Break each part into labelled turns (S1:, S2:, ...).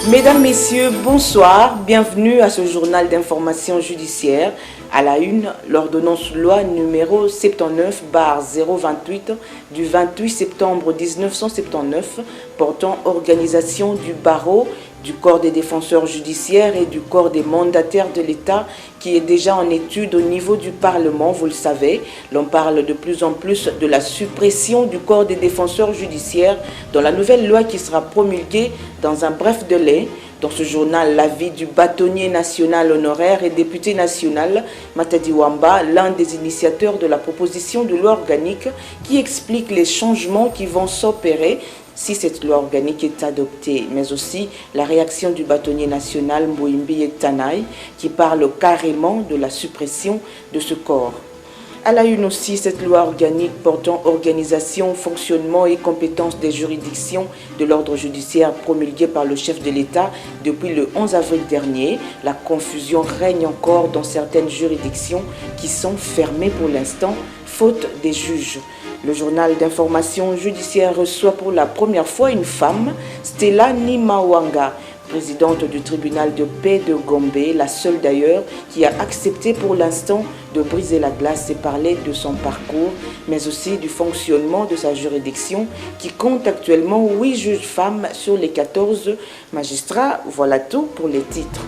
S1: Mesdames, Messieurs, bonsoir. Bienvenue à ce journal d'information judiciaire. À la une, l'ordonnance loi numéro 79/028 du 28 septembre 1979 portant organisation du barreau, du corps des défenseurs judiciaires et du corps des mandataires de l'État qui est déjà en étude au niveau du Parlement, vous le savez. L'on parle de plus en plus de la suppression du corps des défenseurs judiciaires dans la nouvelle loi qui sera promulguée dans un bref délai. Dans ce journal, l'avis du bâtonnier national honoraire et député national, Matadi Wamba, l'un des initiateurs de la proposition de loi organique qui explique les changements qui vont s'opérer si cette loi organique est adoptée, mais aussi la réaction du bâtonnier national Mbouimbi Tanaï qui parle carrément de la suppression de ce corps. À la une aussi, cette loi organique portant organisation, fonctionnement et compétences des juridictions de l'ordre judiciaire promulguée par le chef de l'État depuis le 11 avril dernier. La confusion règne encore dans certaines juridictions qui sont fermées pour l'instant, faute des juges. Le journal d'information judiciaire reçoit pour la première fois une femme, Stella Nimawanga, présidente du tribunal de paix de Gombe, la seule d'ailleurs qui a accepté pour l'instant de briser la glace et parler de son parcours, mais aussi du fonctionnement de sa juridiction qui compte actuellement 8 juges femmes sur les 14 magistrats. Voilà tout pour les titres.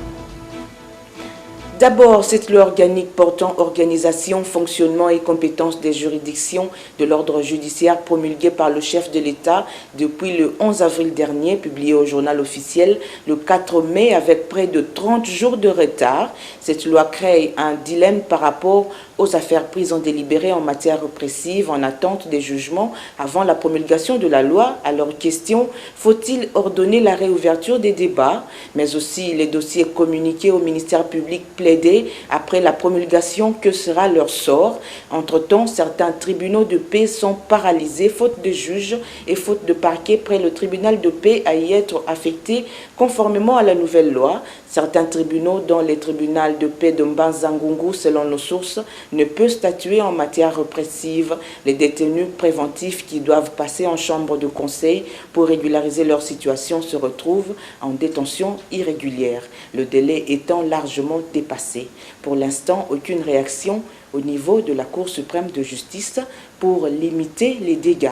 S1: D'abord, cette loi organique portant organisation, fonctionnement et compétences des juridictions de l'ordre judiciaire promulguée par le chef de l'État depuis le 11 avril dernier, publiée au journal officiel le 4 mai avec près de 30 jours de retard. Cette loi crée un dilemme par rapport aux affaires prises en délibéré en matière répressive en attente des jugements avant la promulgation de la loi. Alors, question, faut-il ordonner la réouverture des débats, mais aussi les dossiers communiqués au ministère public plaidés après la promulgation, que sera leur sort? Entre-temps, certains tribunaux de paix sont paralysés faute de juges et faute de parquet près le tribunal de paix à y être affecté conformément à la nouvelle loi. Certains tribunaux, dont les tribunaux de paix de Mbanzangungu, selon nos sources, ne peuvent statuer en matière répressive. Les détenus préventifs qui doivent passer en chambre de conseil pour régulariser leur situation se retrouvent en détention irrégulière, le délai étant largement dépassé. Pour l'instant, aucune réaction au niveau de la Cour suprême de justice pour limiter les dégâts.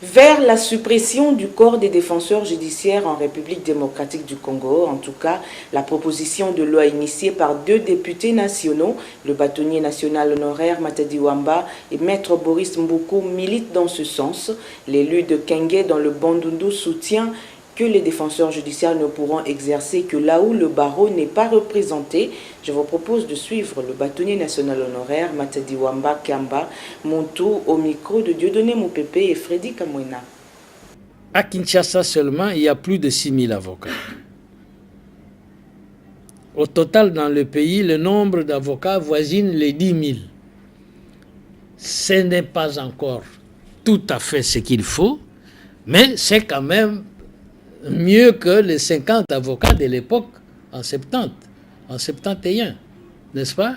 S1: Vers la suppression du corps des défenseurs judiciaires en République démocratique du Congo, en tout cas, la proposition de loi initiée par 2 députés nationaux, le bâtonnier national honoraire Matadi Wamba et maître Boris Mboukou, milite dans ce sens. L'élu de Kenge dans le Bandundu soutient que les défenseurs judiciaires ne pourront exercer que là où le barreau n'est pas représenté. Je vous propose de suivre le bâtonnier national honoraire Matadi Wamba Kamba, Montou, au micro de Dieudonné Moupepe et Freddy Kamwena.
S2: À Kinshasa seulement, il y a plus de 6 000 avocats. Au total, dans le pays, le nombre d'avocats voisine les 10 000. Ce n'est pas encore tout à fait ce qu'il faut, mais c'est quand même mieux que les 50 avocats de l'époque en 71, n'est-ce pas?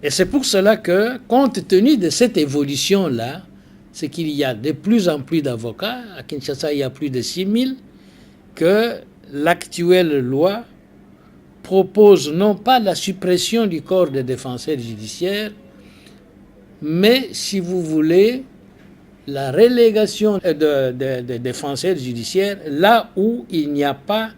S2: Et c'est pour cela que, compte tenu de cette évolution-là, c'est qu'il y a de plus en plus d'avocats, à Kinshasa il y a plus de 6 000, que l'actuelle loi propose non pas la suppression du corps des défenseurs judiciaires, mais, si vous voulez, la relégation des défenseurs judiciaires là où il n'y a pas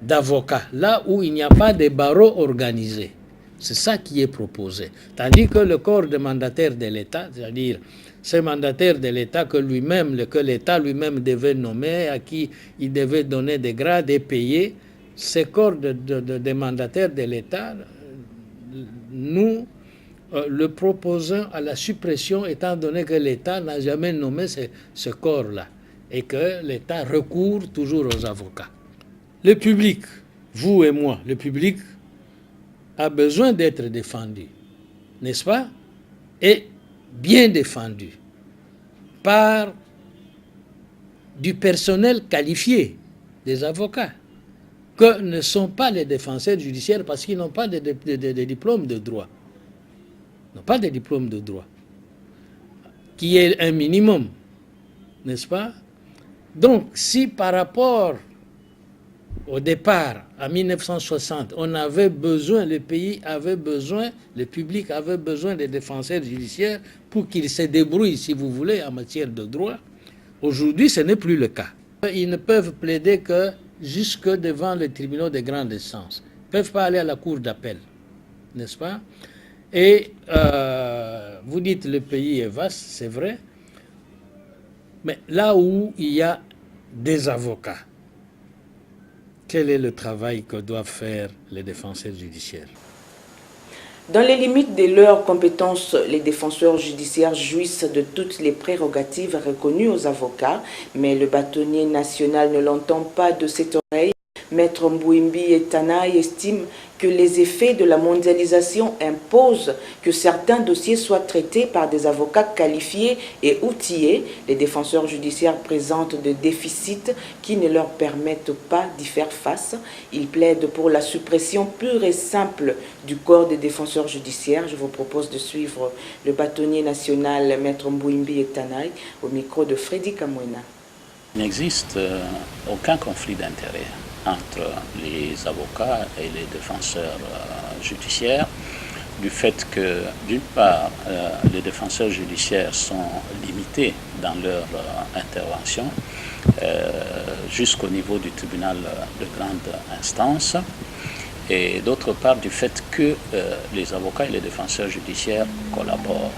S2: d'avocats, là où il n'y a pas de barreaux organisés. C'est ça qui est proposé. Tandis que le corps de mandataire de l'État, c'est-à-dire ces mandataires de l'État que l'État lui-même devait nommer, à qui il devait donner des grades et payer, ces corps de mandataires de l'État, nous le proposons à la suppression, étant donné que l'État n'a jamais nommé ce corps-là et que l'État recourt toujours aux avocats. Le public, vous et moi, le public a besoin d'être défendu, n'est-ce pas? Et bien défendu par du personnel qualifié, des avocats. que ne sont pas les défenseurs judiciaires parce qu'ils n'ont pas de diplôme de droit. Ils n'ont pas de diplôme de droit, qui est un minimum, n'est-ce pas? Donc, si par rapport au départ, en 1960, on avait besoin, le pays avait besoin, le public avait besoin des défenseurs judiciaires pour qu'ils se débrouillent, si vous voulez, en matière de droit, aujourd'hui, ce n'est plus le cas. Ils ne peuvent plaider que jusque devant les tribunaux de grande instance. Ils ne peuvent pas aller à la cour d'appel, n'est-ce pas? Et vous dites le pays est vaste, c'est vrai, mais là où il y a des avocats, quel est le travail que doivent faire les défenseurs judiciaires?
S1: Dans les limites de leurs compétences, les défenseurs judiciaires jouissent de toutes les prérogatives reconnues aux avocats, mais le bâtonnier national ne l'entend pas de cette oreille. Maître Mbouimbi Etanaï estime que les effets de la mondialisation imposent que certains dossiers soient traités par des avocats qualifiés et outillés. Les défenseurs judiciaires présentent des déficits qui ne leur permettent pas d'y faire face. Ils plaident pour la suppression pure et simple du corps des défenseurs judiciaires. Je vous propose de suivre le bâtonnier national Maître Mbouimbi Etanaï au micro de Freddy Kamwena.
S3: Il n'existe aucun conflit d'intérêts entre les avocats et les défenseurs judiciaires, du fait que, d'une part, les défenseurs judiciaires sont limités dans leur intervention jusqu'au niveau du tribunal de grande instance, et d'autre part, du fait que les avocats et les défenseurs judiciaires collaborent.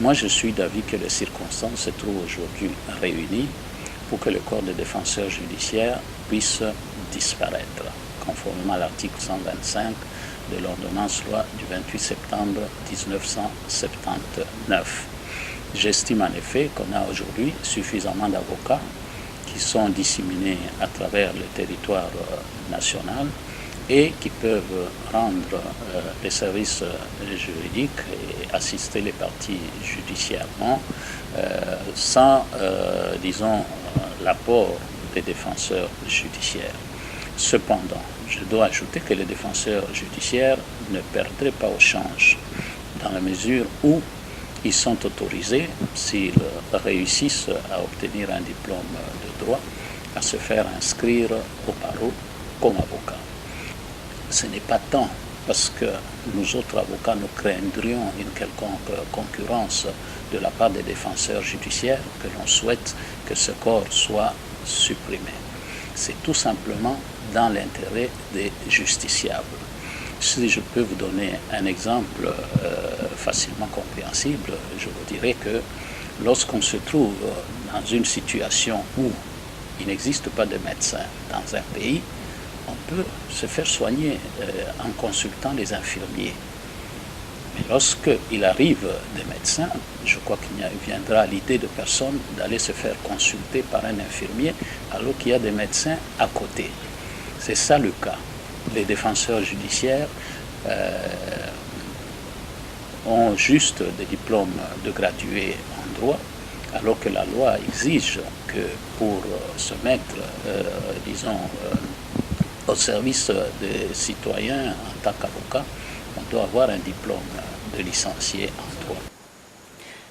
S3: Moi, je suis d'avis que les circonstances se trouvent aujourd'hui réunies pour que le corps des défenseurs judiciaires puisse disparaître, conformément à l'article 125 de l'ordonnance loi du 28 septembre 1979. J'estime en effet qu'on a aujourd'hui suffisamment d'avocats qui sont disséminés à travers le territoire national et qui peuvent rendre les services juridiques et assister les parties judiciairement sans, disons, l'apport des défenseurs judiciaires. Cependant, je dois ajouter que les défenseurs judiciaires ne perdraient pas au change, dans la mesure où ils sont autorisés, s'ils réussissent à obtenir un diplôme de droit, à se faire inscrire au barreau comme avocat. Ce n'est pas tant parce que nous autres avocats nous craindrions une quelconque concurrence de la part des défenseurs judiciaires que l'on souhaite que ce corps soit supprimé. C'est tout simplement dans l'intérêt des justiciables. Si je peux vous donner un exemple facilement compréhensible, je vous dirais que lorsqu'on se trouve dans une situation où il n'existe pas de médecin dans un pays, on peut se faire soigner en consultant les infirmiers. Mais lorsqu'il arrive des médecins, je crois qu'il ne viendra à l'idée de personne d'aller se faire consulter par un infirmier alors qu'il y a des médecins à côté. C'est ça le cas. Les défenseurs judiciaires ont juste des diplômes de gradués en droit, alors que la loi exige que pour se mettre, disons, au service des citoyens en tant qu'avocat, on doit avoir un diplôme de licencié en droit.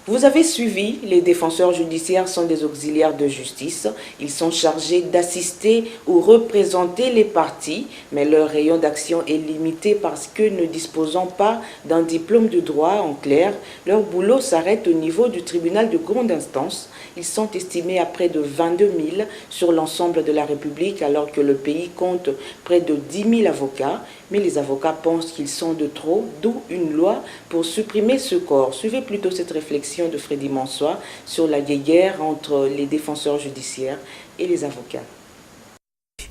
S1: Vous avez suivi, les défenseurs judiciaires sont des auxiliaires de justice. Ils sont chargés d'assister ou représenter les parties, mais leur rayon d'action est limité parce que ne disposant pas d'un diplôme de droit, en clair, leur boulot s'arrête au niveau du tribunal de grande instance. Ils sont estimés à près de 22 000 sur l'ensemble de la République, alors que le pays compte près de 10 000 avocats. Mais les avocats pensent qu'ils sont de trop, d'où une loi pour supprimer ce corps. Suivez plutôt cette réflexion de Freddy Mansois sur la guerre entre les défenseurs judiciaires et les avocats.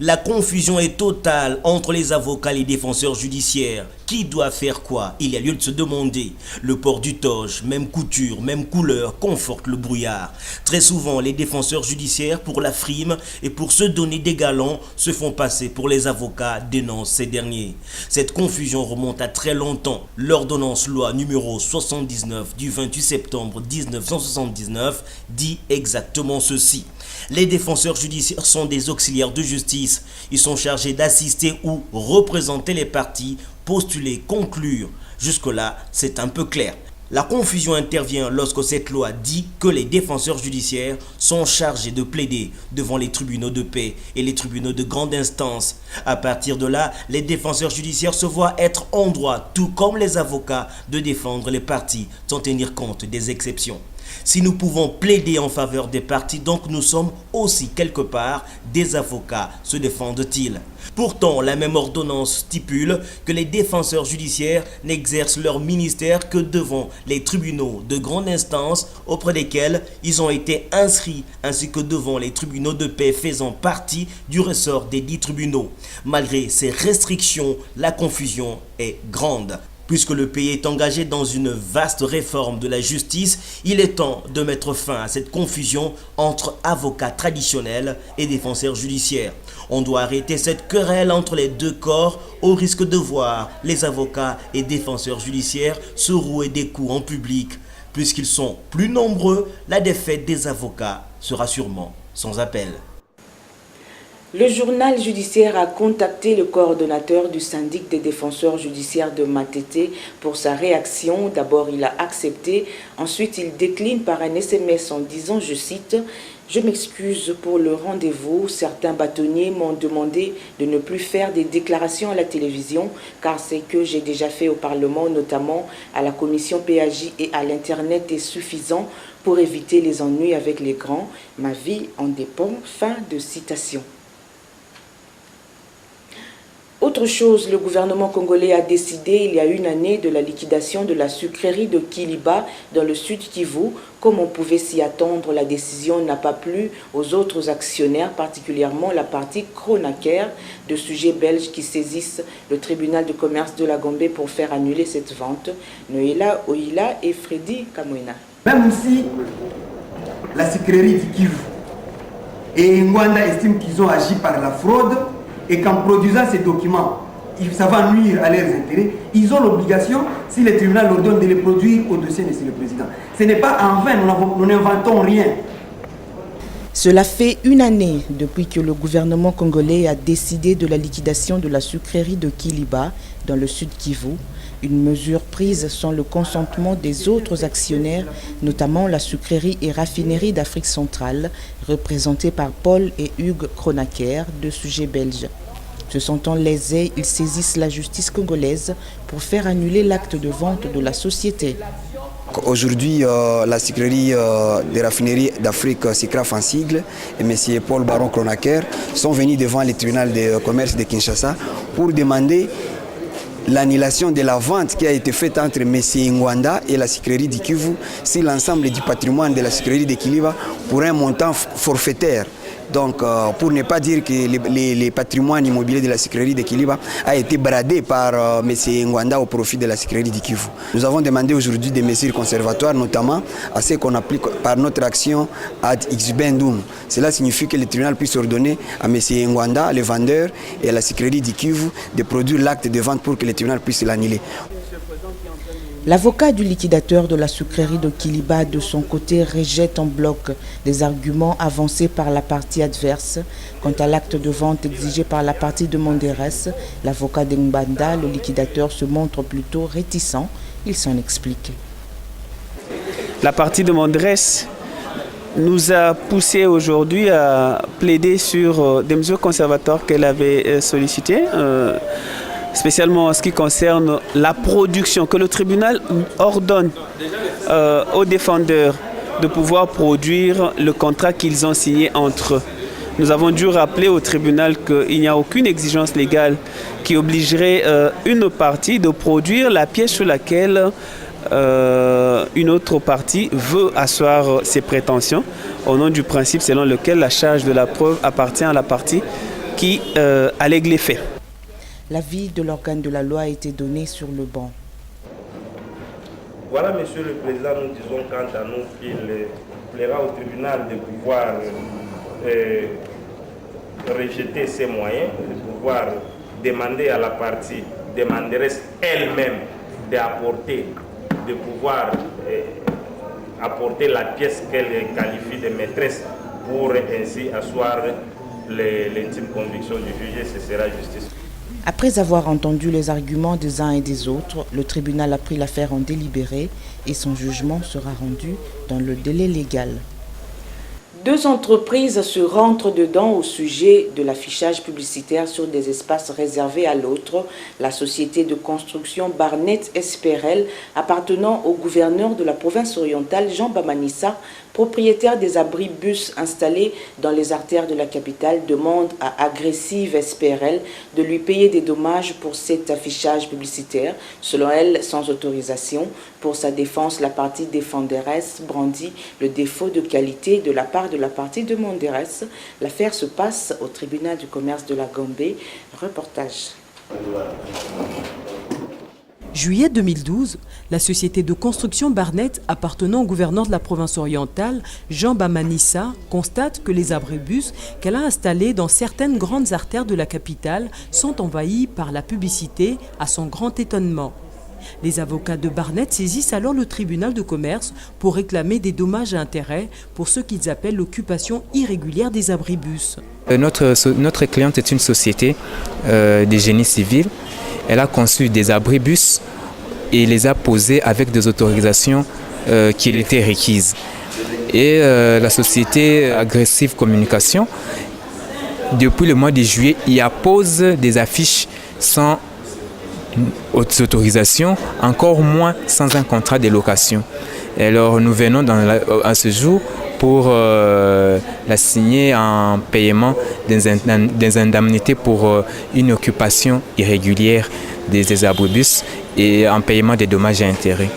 S4: La confusion est totale entre les avocats et les défenseurs judiciaires. Qui doit faire quoi? Il y a lieu de se demander. Le port du toge, même couture, même couleur, conforte le brouillard. Très souvent, les défenseurs judiciaires, pour la frime et pour se donner des galons, se font passer pour les avocats, dénoncent ces derniers. Cette confusion remonte à très longtemps. L'ordonnance loi numéro 79 du 28 septembre 1979 dit exactement ceci. Les défenseurs judiciaires sont des auxiliaires de justice. Ils sont chargés d'assister ou représenter les parties, postuler, conclure. Jusque-là, c'est un peu clair. La confusion intervient lorsque cette loi dit que les défenseurs judiciaires sont chargés de plaider devant les tribunaux de paix et les tribunaux de grande instance. À partir de là, les défenseurs judiciaires se voient être en droit, tout comme les avocats, de défendre les parties sans tenir compte des exceptions. Si nous pouvons plaider en faveur des parties, donc nous sommes aussi quelque part des avocats, se défendent-ils. Pourtant, la même ordonnance stipule que les défenseurs judiciaires n'exercent leur ministère que devant les tribunaux de grande instance auprès desquels ils ont été inscrits, ainsi que devant les tribunaux de paix faisant partie du ressort des dits tribunaux. Malgré ces restrictions, la confusion est grande. Puisque le pays est engagé dans une vaste réforme de la justice, il est temps de mettre fin à cette confusion entre avocats traditionnels et défenseurs judiciaires. On doit arrêter cette querelle entre les deux corps au risque de voir les avocats et défenseurs judiciaires se rouer des coups en public. Puisqu'ils sont plus nombreux, la défaite des avocats sera sûrement sans appel.
S1: Le journal judiciaire a contacté le coordonnateur du syndic des défenseurs judiciaires de Matete pour sa réaction. D'abord, il a accepté. Ensuite, il décline par un SMS en disant, je cite, « Je m'excuse pour le rendez-vous. Certains bâtonniers m'ont demandé de ne plus faire des déclarations à la télévision car ce que j'ai déjà fait au Parlement, notamment à la commission PAJ et à l'Internet est suffisant pour éviter les ennuis avec les grands. Ma vie en dépend. » Fin de citation. Autre chose, le gouvernement congolais a décidé il y a une année de la liquidation de la sucrerie de Kiliba dans le sud Kivu. Comme on pouvait s'y attendre, la décision n'a pas plu aux autres actionnaires, particulièrement la partie Kronaker, de sujets belges qui saisissent le tribunal de commerce de la Gambie pour faire annuler cette vente. Noéla Oila et Freddy Kamwena.
S5: Même si la sucrerie du Kivu et Ngwanda estiment qu'ils ont agi par la fraude, et qu'en produisant ces documents, ça va nuire à leurs intérêts, ils ont l'obligation, si le tribunal leur donne, de les produire au dossier de M. le Président. Ce n'est pas en vain, nous n'inventons rien.
S1: Cela fait une année depuis que le gouvernement congolais a décidé de la liquidation de la sucrerie de Kiliba dans le sud Kivu, une mesure prise sans le consentement des autres actionnaires, notamment la sucrerie et raffinerie d'Afrique centrale, représentée par Paul et Hugues Kronaker, deux sujets belges. Se sentant lésés, ils saisissent la justice congolaise pour faire annuler l'acte de vente de la société.
S6: Aujourd'hui, la sucrerie des raffineries d'Afrique, SICRAF en sigle, et M. Paul Baron Kronaker sont venus devant le tribunal de commerce de Kinshasa pour demander l'annulation de la vente qui a été faite entre M. Ngwanda et la sucrerie du Kivu sur l'ensemble du patrimoine de la sucrerie de Kiliba pour un montant forfaitaire. Donc, pour ne pas dire que les patrimoines immobiliers de la sucrerie de Kiliba a été bradé par M. Ngwanda au profit de la sucrerie du Kivu. Nous avons demandé aujourd'hui des mesures conservatoires, notamment à ce qu'on applique par notre action ad exbendum. Cela signifie que le tribunal puisse ordonner à M. Ngwanda, le vendeur, et à la sucrerie du Kivu de produire l'acte de vente pour que le tribunal puisse l'annuler.
S1: L'avocat du liquidateur de la sucrerie de Kiliba, de son côté, rejette en bloc les arguments avancés par la partie adverse. Quant à l'acte de vente exigé par la partie de Monderes, l'avocat d'Ngbanda, le liquidateur, se montre plutôt réticent. Il s'en explique.
S7: La partie de Monderes nous a poussé aujourd'hui à plaider sur des mesures conservatoires qu'elle avait sollicitées. Spécialement en ce qui concerne la production, que le tribunal ordonne aux défendeurs de pouvoir produire le contrat qu'ils ont signé entre eux. Nous avons dû rappeler au tribunal qu'il n'y a aucune exigence légale qui obligerait une partie de produire la pièce sur laquelle une autre partie veut asseoir ses prétentions, au nom du principe selon lequel la charge de la preuve appartient à la partie qui allègue les faits.
S1: L'avis de l'organe de la loi a été donné sur le banc.
S8: Voilà, Monsieur le Président, nous disons quant à nous qu'il plaira au tribunal de pouvoir rejeter ces moyens, de pouvoir demander à la partie demanderesse elle-même d'apporter, de pouvoir apporter la pièce qu'elle qualifie de maîtresse pour ainsi asseoir l'intime conviction du juge et ce sera justice.
S1: Après avoir entendu les arguments des uns et des autres, le tribunal a pris l'affaire en délibéré et son jugement sera rendu dans le délai légal. Deux entreprises se rentrent dedans au sujet de l'affichage publicitaire sur des espaces réservés à l'autre. La société de construction Barnett Esperel, appartenant au gouverneur de la province orientale Jean Bamanissa, propriétaire des abris bus installés dans les artères de la capitale, demande à Agressive Esperel de lui payer des dommages pour cet affichage publicitaire, selon elle sans autorisation. Pour sa défense, la partie défenderesse brandit le défaut de qualité de la part de la partie demanderesse. L'affaire se passe au tribunal du commerce de la Gambie. Reportage.
S9: Juillet 2012, la société de construction Barnett appartenant au gouverneur de la province orientale, Jean Bamanissa, constate que les abribus qu'elle a installés dans certaines grandes artères de la capitale sont envahis par la publicité à son grand étonnement. Les avocats de Barnett saisissent alors le tribunal de commerce pour réclamer des dommages et intérêts pour ce qu'ils appellent l'occupation irrégulière des abribus.
S10: Notre cliente est une société de génie civil. Elle a conçu des abribus et les a posés avec des autorisations qui étaient requises. Et la société Agressive Communication, depuis le mois de juillet, y appose des affiches sans autorisation, encore moins sans un contrat de location. Alors nous venons à ce jour pour la signer en paiement des indemnités pour une occupation irrégulière des abribus et en paiement des dommages et intérêts.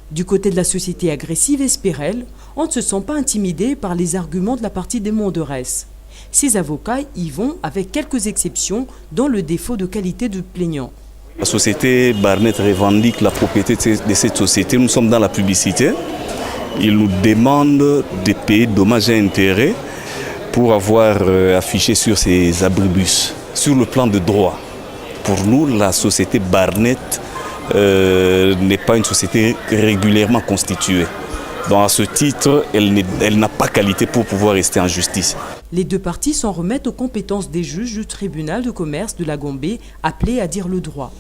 S9: Du côté de la société Agressive Esperel, on ne se sent pas intimidé par les arguments de la partie demanderesse. Ces avocats y vont avec quelques exceptions, dont le défaut de qualité du plaignant.
S11: La société Barnett revendique la propriété de cette société. Nous sommes dans la publicité. Ils nous demandent de payer dommages et intérêts pour avoir affiché sur ces abribus. Sur le plan de droit, pour nous, la société Barnett n'est pas une société régulièrement constituée. Donc à ce titre, elle n'a pas qualité pour pouvoir rester en justice.
S9: Les deux parties s'en remettent aux compétences des juges du tribunal de commerce de la Gambie, appelés à dire le droit.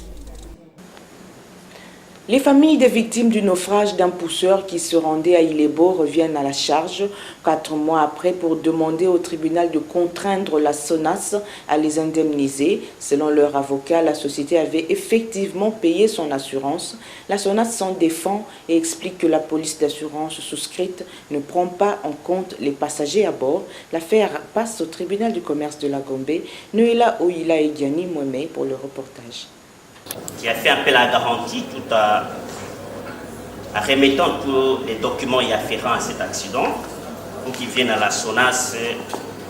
S1: Les familles des victimes du naufrage d'un pousseur qui se rendait à Ilebo reviennent à la charge 4 mois après pour demander au tribunal de contraindre la SONAS à les indemniser. Selon leur avocat, la société avait effectivement payé son assurance. La SONAS s'en défend et explique que la police d'assurance souscrite ne prend pas en compte les passagers à bord. L'affaire passe au tribunal du commerce de la Gambie. Noéla Oila et Gianni Mouemé pour le reportage.
S12: Qui a fait appel à la garantie tout en remettant tous les documents y afférents à cet accident pour qu'ils viennent à la SONAS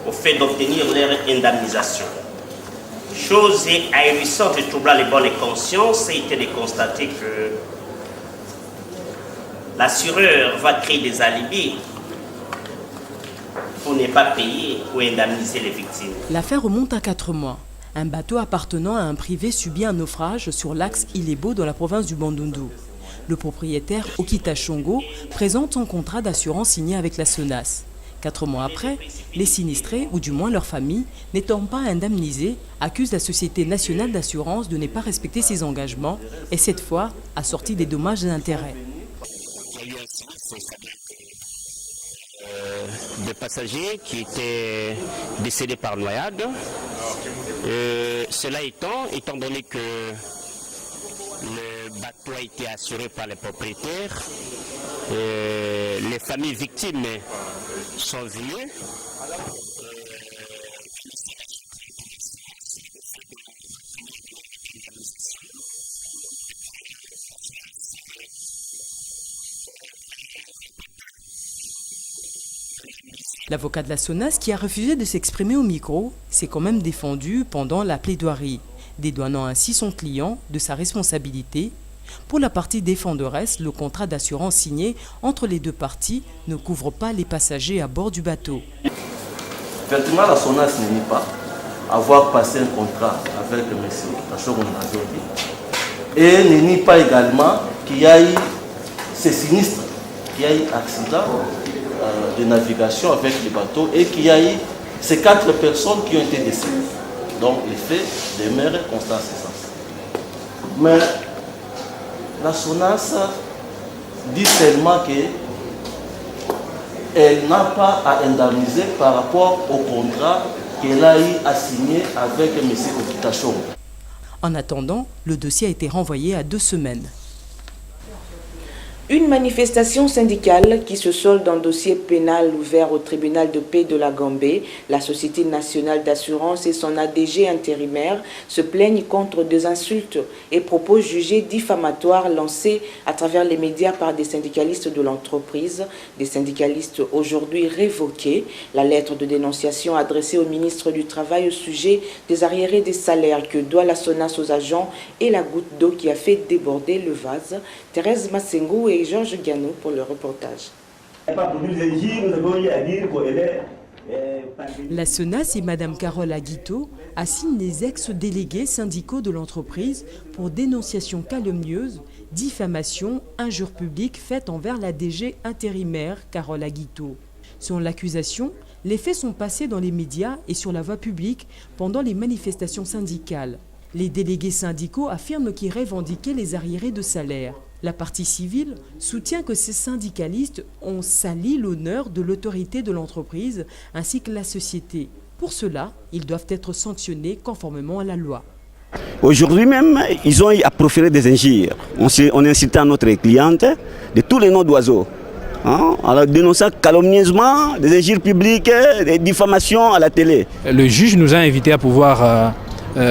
S12: au fait d'obtenir leur indemnisation. Chose ahurissante et troublant les bonnes consciences, a été de constater que l'assureur va créer des alibis pour ne pas payer ou indemniser les victimes.
S9: L'affaire remonte à 4 mois. Un bateau appartenant à un privé subit un naufrage sur l'axe Ilebo dans la province du Bandundu. Le propriétaire Okita Chongo présente son contrat d'assurance signé avec la SONAS. 4 mois après, les sinistrés, ou du moins leur famille, n'étant pas indemnisés, accusent la Société nationale d'assurance de ne pas respecter ses engagements et cette fois a sorti des dommages et intérêts.
S12: Des passagers qui étaient décédés par noyade. Cela étant donné que le bateau a été assuré par les propriétaires, les familles victimes sont venues.
S9: L'avocat de la SONAS, qui a refusé de s'exprimer au micro, s'est quand même défendu pendant la plaidoirie, dédouanant ainsi son client de sa responsabilité. Pour la partie défenderesse, le contrat d'assurance signé entre les deux parties ne couvre pas les passagers à bord du bateau.
S13: Effectivement, la SONAS ne nie pas avoir passé un contrat avec le monsieur, et ne nie pas également qu'il y a eu ces sinistres, qu'il y a eu accident de navigation avec les bateaux et qu'il y a eu ces 4 personnes qui ont été décédées. Donc les faits demeurent constants, c'est ça. Mais la SONAS dit seulement qu'elle n'a pas à indemniser par rapport au contrat qu'elle a eu à signer avec M. Okitachoro.
S9: En attendant, le dossier a été renvoyé à 2 semaines.
S1: Une manifestation syndicale qui se solde en dossier pénal ouvert au tribunal de paix de la Gambie. La Société nationale d'assurance et son ADG intérimaire se plaignent contre des insultes et propos jugés diffamatoires lancés à travers les médias par des syndicalistes de l'entreprise. Des syndicalistes aujourd'hui révoqués. La lettre de dénonciation adressée au ministre du Travail au sujet des arriérés des salaires que doit la SONAS aux agents et la goutte d'eau qui a fait déborder le vase. Thérèse Massengou et Georges Gano pour le reportage.
S9: La SONAS et Mme Carole Aguito assignent les ex-délégués syndicaux de l'entreprise pour dénonciation calomnieuse, diffamation, injures publiques faites envers la DG intérimaire Carole Aguito. Selon l'accusation, les faits sont passés dans les médias et sur la voie publique pendant les manifestations syndicales. Les délégués syndicaux affirment qu'ils revendiquaient les arriérés de salaire. La partie civile soutient que ces syndicalistes ont sali l'honneur de l'autorité de l'entreprise ainsi que la société. Pour cela, ils doivent être sanctionnés conformément à la loi.
S14: Aujourd'hui même, ils ont à proférer des injures. On incitait à notre cliente de tous les noms d'oiseaux. En dénonçant calomnieusement des injures publiques, des diffamations à la télé.
S15: Le juge nous a invités à pouvoir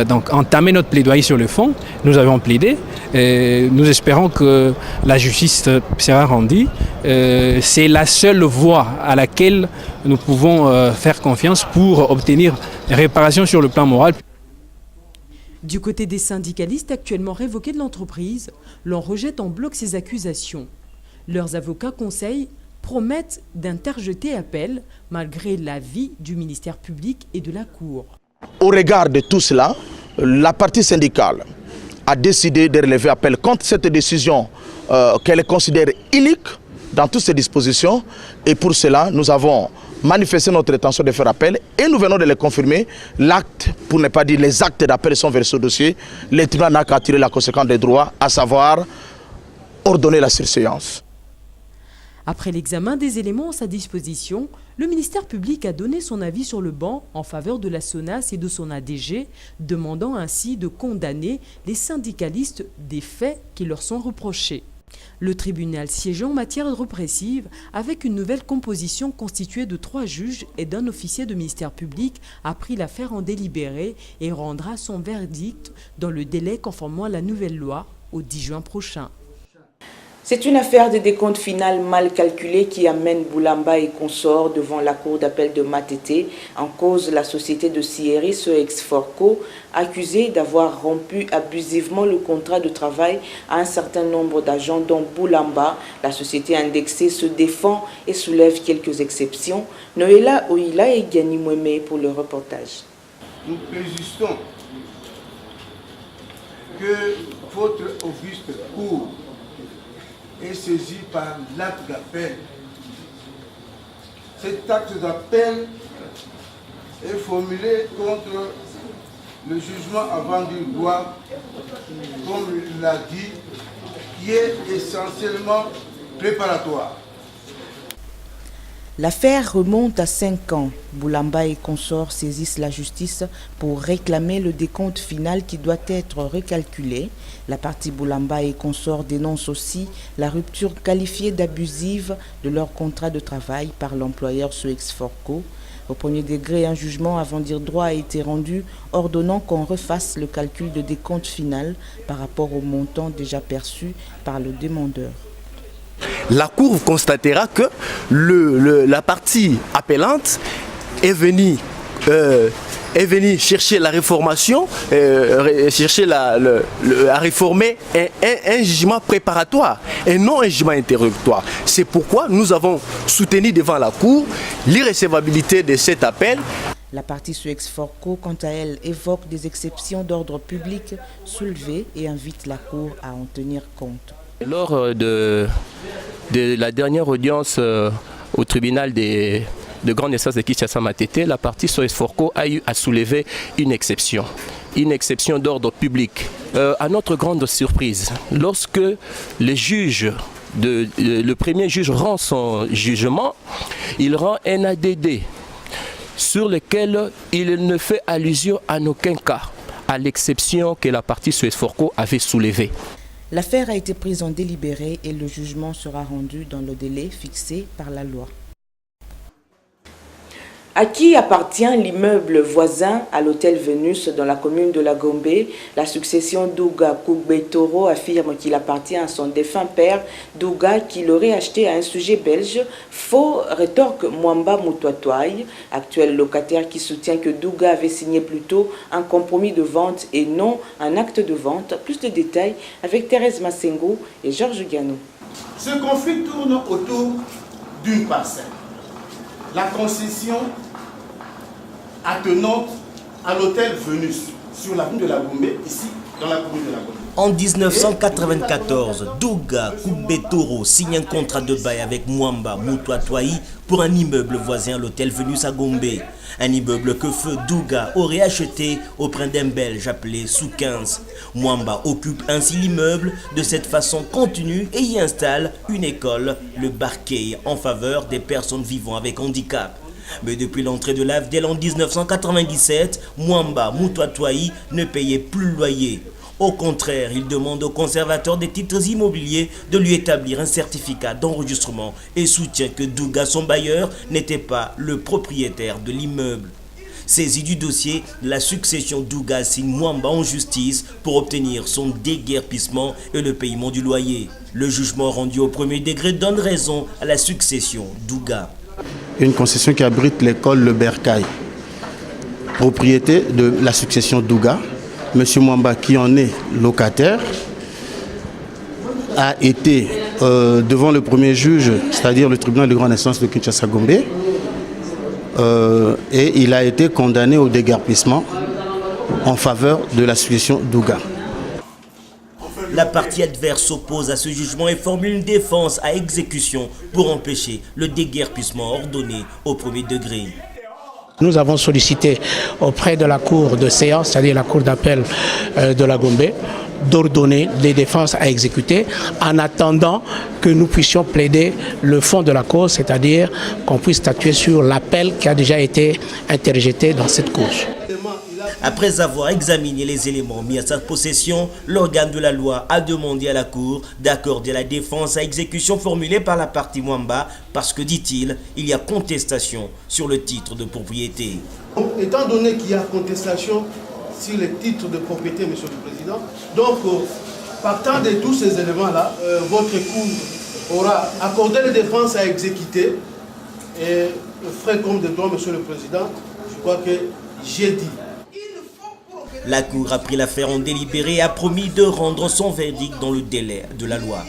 S15: donc entamer notre plaidoyer sur le fond. Nous avons plaidé. Nous espérons que la justice sera rendue. C'est la seule voie à laquelle nous pouvons faire confiance pour obtenir réparation sur le plan moral.
S9: Du côté des syndicalistes actuellement révoqués de l'entreprise, l'on rejette en bloc ces accusations. Leurs avocats conseils promettent d'interjeter appel malgré l'avis du ministère public et de la Cour.
S16: Au regard de tout cela, la partie syndicale a décidé de relever appel contre cette décision qu'elle considère inique dans toutes ses dispositions. Et pour cela, nous avons manifesté notre intention de faire appel et nous venons de le confirmer. L'acte, pour ne pas dire les actes d'appel sont vers ce dossier. Le tribunal n'a qu'à tirer la conséquence des droits, à savoir ordonner la surséance.
S9: Après l'examen des éléments à sa disposition, le ministère public a donné son avis sur le banc en faveur de la SONAS et de son ADG, demandant ainsi de condamner les syndicalistes des faits qui leur sont reprochés. Le tribunal siégeant en matière répressive, avec une nouvelle composition constituée de 3 juges et d'un officier de ministère public, a pris l'affaire en délibéré et rendra son verdict dans le délai conformément à la nouvelle loi au 10 juin prochain.
S1: C'est une affaire de décompte final mal calculé qui amène Boulamba et consorts devant la cour d'appel de Matete. En cause, la société de Sierry, ce ex-Forco, accusée d'avoir rompu abusivement le contrat de travail à un certain nombre d'agents dont Boulamba. La société indexée se défend et soulève quelques exceptions. Noéla Oila et Gani Mweme pour le reportage.
S17: Nous persistons que votre auguste cour est saisi par l'acte d'appel. Cet acte d'appel est formulé contre le jugement avant du droit, comme il l'a dit, qui est essentiellement préparatoire.
S1: L'affaire remonte à 5 ans. Boulamba et consorts saisissent la justice pour réclamer le décompte final qui doit être recalculé. La partie Boulamba et consorts dénonce aussi la rupture qualifiée d'abusive de leur contrat de travail par l'employeur Suex-Forco. Au premier degré, un jugement avant dire droit a été rendu, ordonnant qu'on refasse le calcul de décompte final par rapport au montant déjà perçu par le demandeur.
S18: La Cour constatera que la partie appellante est venue chercher la réformation, à réformer un jugement préparatoire et non un jugement interrogatoire. C'est pourquoi nous avons soutenu devant la Cour l'irrecevabilité de cet appel.
S1: La partie Suex-Forco, quant à elle, évoque des exceptions d'ordre public soulevées et invite la Cour à en tenir compte.
S19: Lors de la dernière audience
S18: au tribunal de grande instance de Kinshasa Matete, la partie Soesforco a eu à soulever une exception d'ordre public. À notre grande surprise, lorsque le premier juge rend son jugement, il rend un ADD sur lequel il ne fait allusion en aucun cas à l'exception que la partie Soesforco avait soulevée.
S1: L'affaire a été prise en délibéré et le jugement sera rendu dans le délai fixé par la loi. À qui appartient l'immeuble voisin à l'hôtel Vénus dans la commune de la Gombe? La succession Douga Kougbetoro affirme qu'il appartient à son défunt père Douga qui l'aurait acheté à un sujet belge. Faux, rétorque Mwamba Moutouatouaï, actuel locataire qui soutient que Douga avait signé plutôt un compromis de vente et non un acte de vente. Plus de détails avec Thérèse Massengo et Georges Gano.
S19: Ce conflit tourne autour d'une parcelle. La concession attenante à l'hôtel Vénus sur la rue de la Gombe, ici dans la commune de la Gombe.
S4: En 1994, Douga Kougbetoro signe un contrat de bail avec Mwamba Moutouatouaï pour un immeuble voisin à l'hôtel Vénus à Gombe. Un immeuble que feu Douga aurait acheté auprès d'un Belge appelé Sous-15. Mwamba occupe ainsi l'immeuble de cette façon continue et y installe une école, le Barkey, en faveur des personnes vivant avec handicap. Mais depuis l'entrée de l'AFDEL en 1997, Mwamba Moutouatouaï ne payait plus le loyer. Au contraire, il demande au conservateur des titres immobiliers de lui établir un certificat d'enregistrement et soutient que Douga, son bailleur, n'était pas le propriétaire de l'immeuble. Saisi du dossier, la succession Douga signe Mwamba en justice pour obtenir son déguerpissement et le paiement du loyer. Le jugement rendu au premier degré donne raison à la succession Douga.
S19: Une concession qui abrite l'école Le Bercail, propriété de la succession Douga. Monsieur Mwamba, qui en est locataire, a été devant le premier juge, c'est-à-dire le tribunal de grande instance de Kinshasa-Gombe, et il a été condamné au déguerpissement en faveur de la succession Douga.
S4: La partie adverse s'oppose à ce jugement et formule une défense à exécution pour empêcher le déguerpissement ordonné au premier degré.
S20: Nous avons sollicité auprès de la cour de séance, c'est-à-dire la cour d'appel de la Gombe, d'ordonner des défenses à exécuter en attendant que nous puissions plaider le fond de la cause, c'est-à-dire qu'on puisse statuer sur l'appel qui a déjà été interjeté dans cette cause.
S4: Après avoir examiné les éléments mis à sa possession, l'organe de la loi a demandé à la Cour d'accorder la défense à exécution formulée par la partie Mwamba parce que, dit-il, il y a contestation sur le titre de propriété.
S19: Donc, étant donné qu'il y a contestation sur les titres de propriété, Monsieur le Président, donc partant de tous ces éléments-là, votre Cour aura accordé les défenses à exécuter et ferait comme de droit, Monsieur le Président, je crois que j'ai dit.
S4: La Cour a pris l'affaire en délibéré et a promis de rendre son verdict dans le délai de la loi.